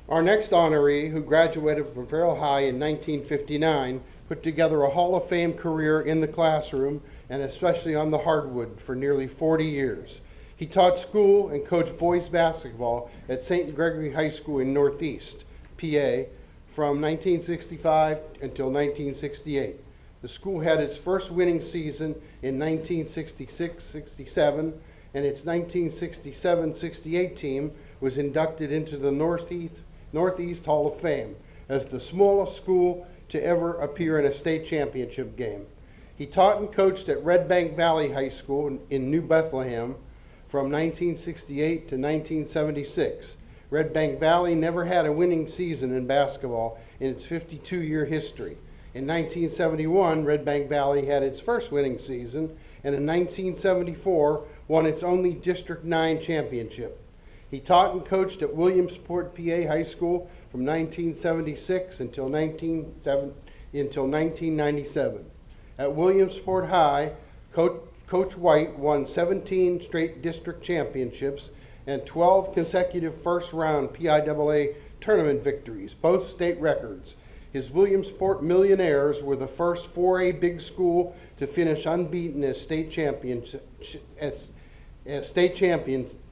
Our next honoree, who graduated from Farrell High in 1959, put together a Hall of Fame career in the classroom and especially on the hardwood for nearly 40 years. He taught school and coached boys basketball at St. Gregory High School in Northeast, PA, from 1965 until 1968. The school had its first winning season in 1966-67, and its 1967-68 team was inducted into the Northeast Hall of Fame as the smallest school to ever appear in a state championship game. He taught and coached at Red Bank Valley High School in New Bethlehem from 1968 to 1976. Red Bank Valley never had a winning season in basketball in its 52-year history. In 1971, Red Bank Valley had its first winning season, and in 1974 won its only District 9 championship. He taught and coached at Williamsport, PA High School from 1976 until 1997. At Williamsport High, Coach White won 17 straight district championships and 12 consecutive first-round PIAA tournament victories, both state records. His Williamsport Millionaires were the first 4A big school to finish unbeaten as state champions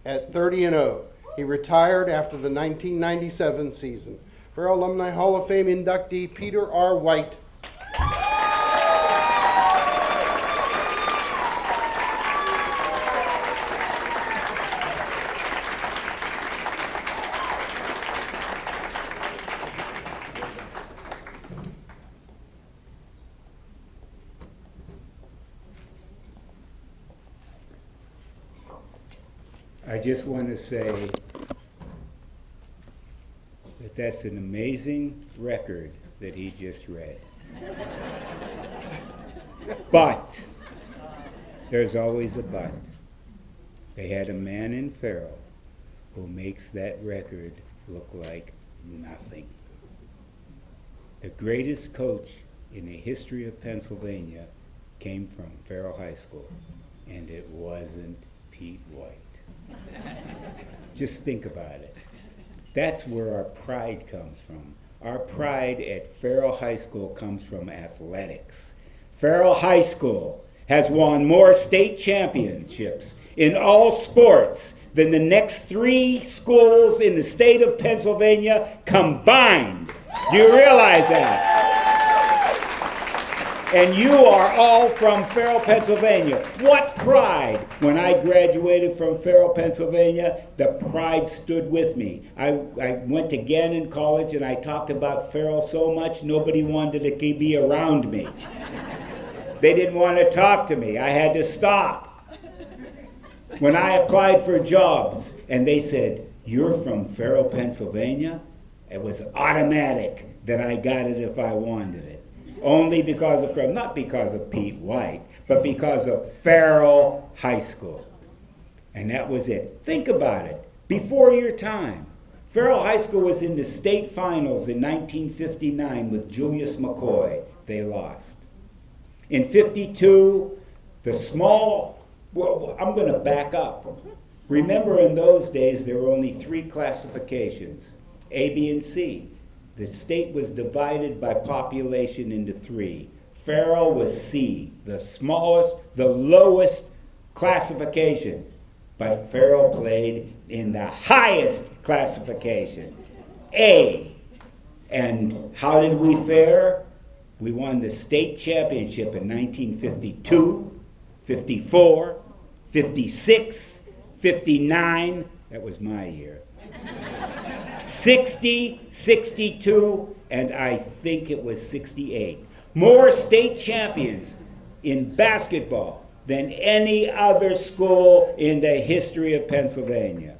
at 30-0. He retired after the 1997 season. Farrell Alumni Hall of Fame inductee Peter R. White. I just want to say that that's an amazing record that he just read. But, there's always a but. They had a man in Farrell who makes that record look like nothing. The greatest coach in the history of Pennsylvania came from Farrell High School, and it wasn't Pete White. Just think about it. That's where our pride comes from. Our pride at Farrell High School comes from athletics. Farrell High School has won more state championships in all sports than the next 3 schools in the state of Pennsylvania combined. Do you realize that? And you are all from Farrell, Pennsylvania. What pride! When I graduated from Farrell, Pennsylvania, the pride stood with me. I went to Gannon College and I talked about Farrell so much, nobody wanted to be around me. They didn't want to talk to me. I had to stop. When I applied for jobs and they said, "You're from Farrell, Pennsylvania," it was automatic that I got it if I wanted it. Only because of Farrell, not because of Pete White, but because of Farrell High School. And that was it. Think about it. Before your time, Farrell High School was in the state finals in 1959 with Julius McCoy. They lost. In 52, the small, well, I'm going to back up. Remember, in those days, there were only 3 classifications, A, B, and C. The state was divided by population into 3. Farrell was C, the smallest, the lowest classification. But Farrell played in the highest classification, A. And how did we fare? We won the state championship in 1952, 54, 56, 59. That was my year. 60, 62, and I think it was 68. More state champions in basketball than any other school in the history of Pennsylvania.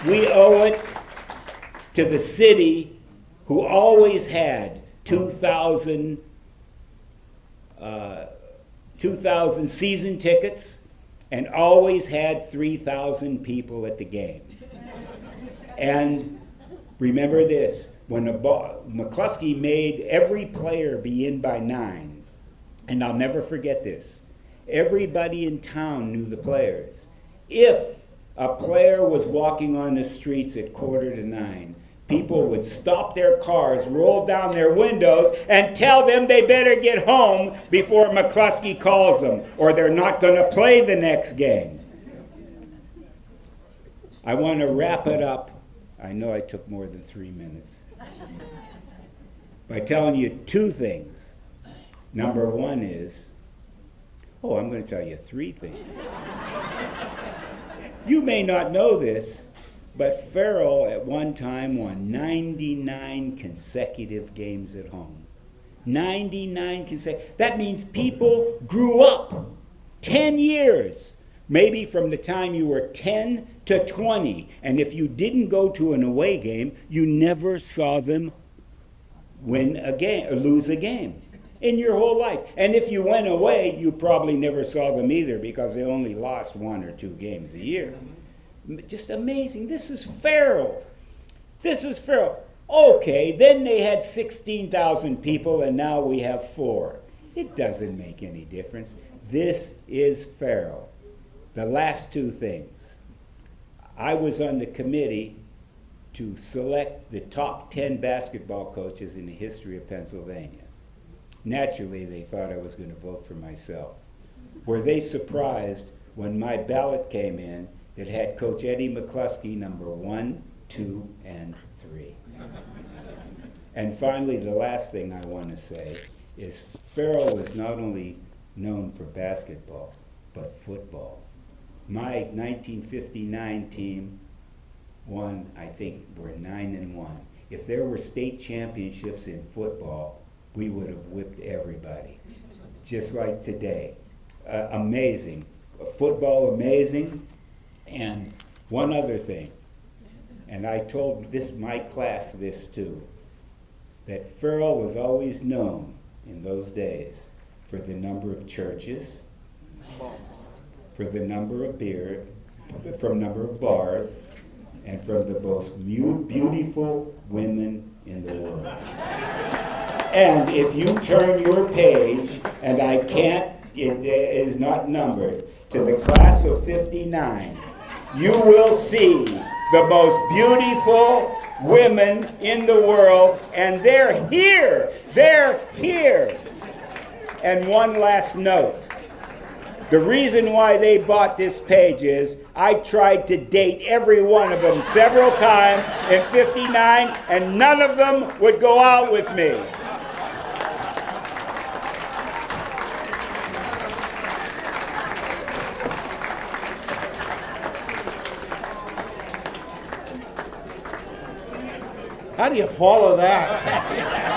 We owe it to the city who always had 2,000 season tickets and always had 3,000 people at the game. And remember this, when McCluskey made every player be in by 9, and I'll never forget this, everybody in town knew the players. If a player was walking on the streets at 8:45, people would stop their cars, roll down their windows, and tell them they better get home before McCluskey calls them, or they're not going to play the next game. I want to wrap it up. I know I took more than 3 minutes. By telling you two things. Number one is, I'm going to tell you three things. You may not know this, but Farrell at one time won 99 consecutive games at home. 99 consecutive. That means people grew up 10 years, maybe from the time you were 10 to 20. And if you didn't go to an away game, you never saw them win a game or lose a game in your whole life. And if you went away, you probably never saw them either, because they only lost 1 or 2 games a year. Just amazing. This is Farrell. This is Farrell. Okay, then they had 16,000 people, and now we have 4. It doesn't make any difference. This is Farrell. The last two things. I was on the committee to select the top 10 basketball coaches in the history of Pennsylvania. Naturally, they thought I was going to vote for myself. Were they surprised when my ballot came in that had Coach Eddie McCluskey number 1, 2, and 3? And finally, the last thing I want to say is Farrell was not only known for basketball, but football. My 1959 team won, I think, we're 9-1. If there were state championships in football, we would have whipped everybody, just like today. Amazing. Football, amazing. And one other thing, and I told my class this too, that Farrell was always known in those days for the number of churches, for the number of beer, from number of bars, and from the most beautiful women in the world. And if you turn your page, and I can't, it is not numbered, to the class of 59, you will see the most beautiful women in the world, and they're here. They're here. And one last note. The reason why they bought this page is I tried to date every one of them several times in 59, and none of them would go out with me. How do you follow that?